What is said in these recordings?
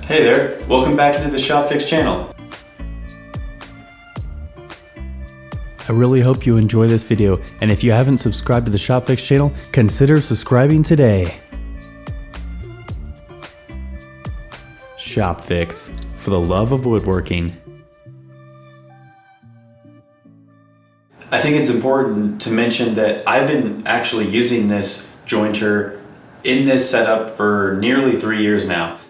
Hey there, welcome back into the ShopFix channel. I really hope you enjoy this video, and if you haven't subscribed to the ShopFix channel, consider subscribing today. ShopFix, for the love of woodworking. I think it's important to mention that I've been actually using this jointer in this setup for nearly 3 years now.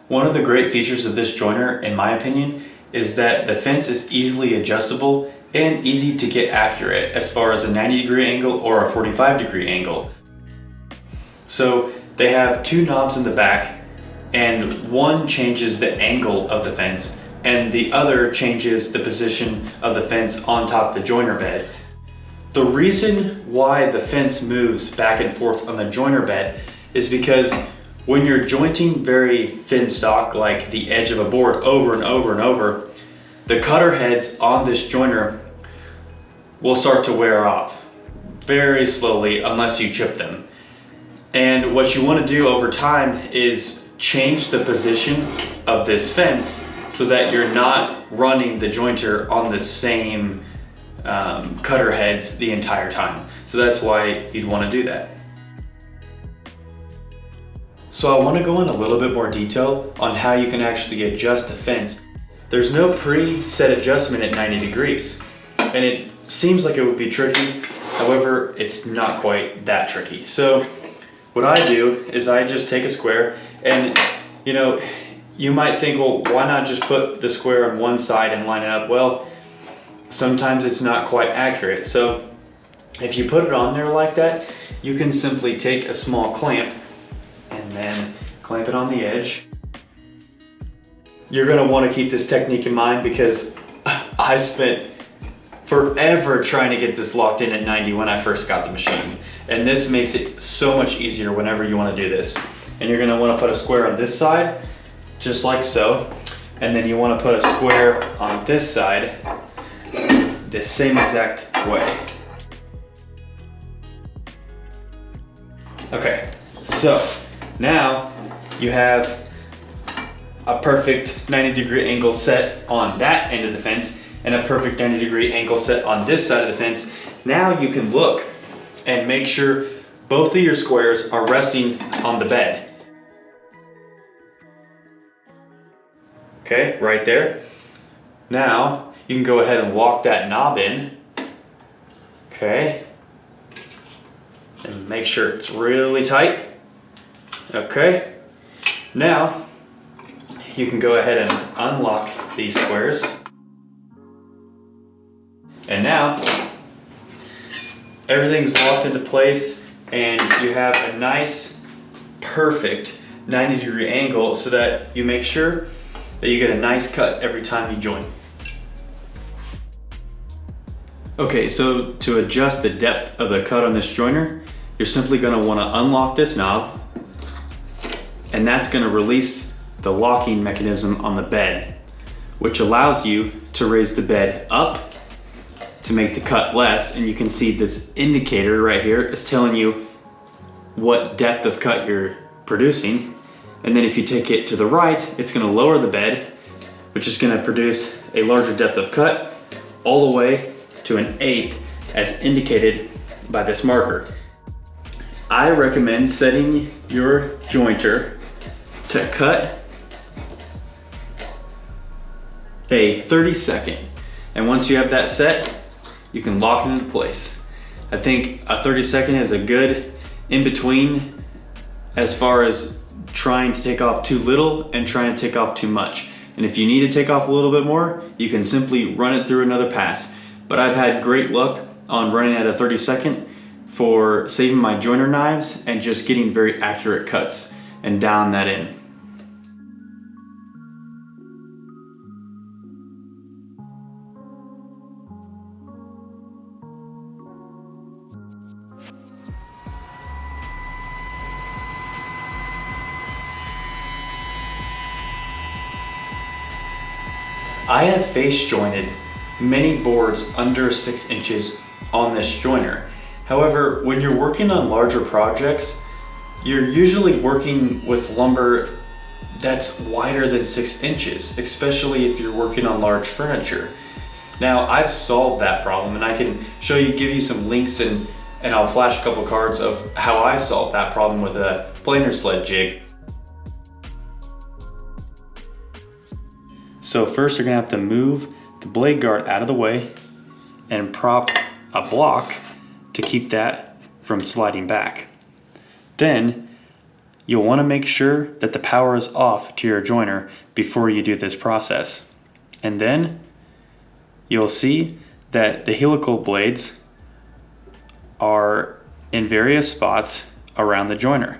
One of the great features of this jointer, in my opinion, is that the fence is easily adjustable and easy to get accurate as far as a 90-degree angle or a 45-degree angle. So they have two knobs in the back, and one changes the angle of the fence and the other changes the position of the fence on top of the jointer bed. The reason why the fence moves back and forth on the jointer bed is because when you're jointing very thin stock, like the edge of a board over and over and over, the cutter heads on this jointer will start to wear off very slowly unless you chip them. And what you want to do over time is change the position of this fence so that you're not running the jointer on the same cutter heads the entire time. So that's why you'd want to do that. So I want to go in a little bit more detail on how you can actually adjust the fence. There's no preset adjustment at 90 degrees, and it seems like it would be tricky. However, it's not quite that tricky. So what I do is I just take a square, and you might think, well, why not just put the square on one side and line it up? Well, sometimes it's not quite accurate. So if you put it on there like that, you can simply take a small clamp and then clamp it on the edge. You're gonna wanna keep this technique in mind because I spent forever trying to get this locked in at 90 when I first got the machine. And this makes it so much easier whenever you wanna do this. And you're gonna wanna put a square on this side, just like so. And then you wanna put a square on this side, the same exact way. Okay, so now you have a perfect 90-degree angle set on that end of the fence and a perfect 90-degree angle set on this side of the fence. Now you can look and make sure both of your squares are resting on the bed. Okay, right there. Now you can go ahead and lock that knob in. Okay. And make sure it's really tight. Okay. Now you can go ahead and unlock these squares. And now everything's locked into place and you have a nice, perfect 90-degree angle so that you make sure that you get a nice cut every time you join. Okay, so to adjust the depth of the cut on this jointer, you're simply gonna wanna unlock this knob, and that's gonna release the locking mechanism on the bed, which allows you to raise the bed up to make the cut less. And you can see this indicator right here is telling you what depth of cut you're producing. And then if you take it to the right, it's gonna lower the bed, which is gonna produce a larger depth of cut all the way to an 1/8 as indicated by this marker. I recommend setting your jointer to cut a 30-second. And once you have that set, you can lock it into place. I think a 30-second is a good in-between as far as trying to take off too little and trying to take off too much. And if you need to take off a little bit more, you can simply run it through another pass. But I've had great luck on running at a 30-second for saving my jointer knives and just getting very accurate cuts and dialing that in. I have face jointed many boards under 6 inches on this jointer. However, when you're working on larger projects, you're usually working with lumber that's wider than 6 inches, especially if you're working on large furniture. Now, I've solved that problem, and I can give you some links, and I'll flash a couple cards of how I solved that problem with a planer sled jig. So first you're gonna have to move the blade guard out of the way and prop a block to keep that from sliding back. Then you'll want to make sure that the power is off to your jointer before you do this process. And then you'll see that the helical blades are in various spots around the jointer.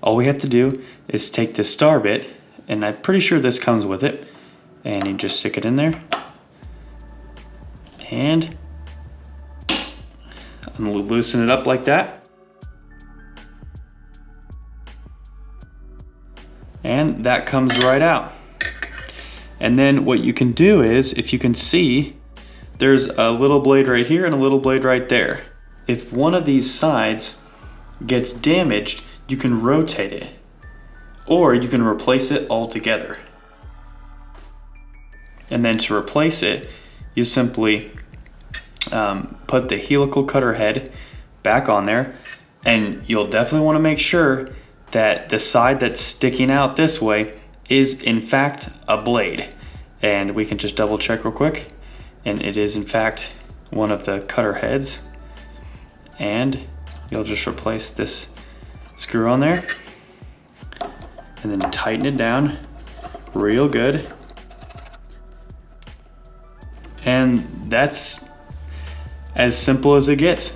All we have to do is take the star bit, and I'm pretty sure this comes with it, and you just stick it in there, and I'm gonna loosen it up like that. And that comes right out. And then what you can do is, if you can see, there's a little blade right here and a little blade right there. If one of these sides gets damaged, you can rotate it, or you can replace it altogether. And then to replace it, you simply put the helical cutter head back on there, and you'll definitely want to make sure that the side that's sticking out this way is in fact a blade. And we can just double check real quick, and it is in fact one of the cutter heads. And you'll just replace this screw on there and then tighten it down real good. And that's as simple as it gets.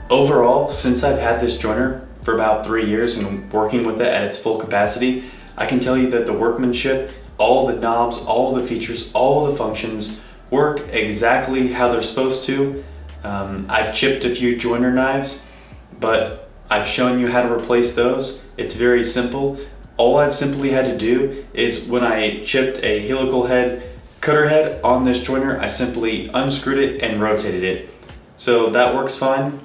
Overall, since I've had this jointer for about 3 years and working with it at its full capacity, I can tell you that the workmanship, all the knobs, all the features, all the functions work exactly how they're supposed to. I've chipped a few jointer knives, but I've shown you how to replace those. It's very simple. All I've simply had to do is, when I chipped a helical head, cutter head on this jointer, I simply unscrewed it and rotated it. So that works fine.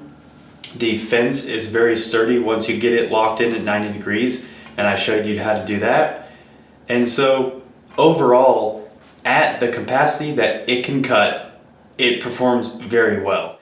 The fence is very sturdy once you get it locked in at 90 degrees, and I showed you how to do that. And so overall, at the capacity that it can cut, it performs very well.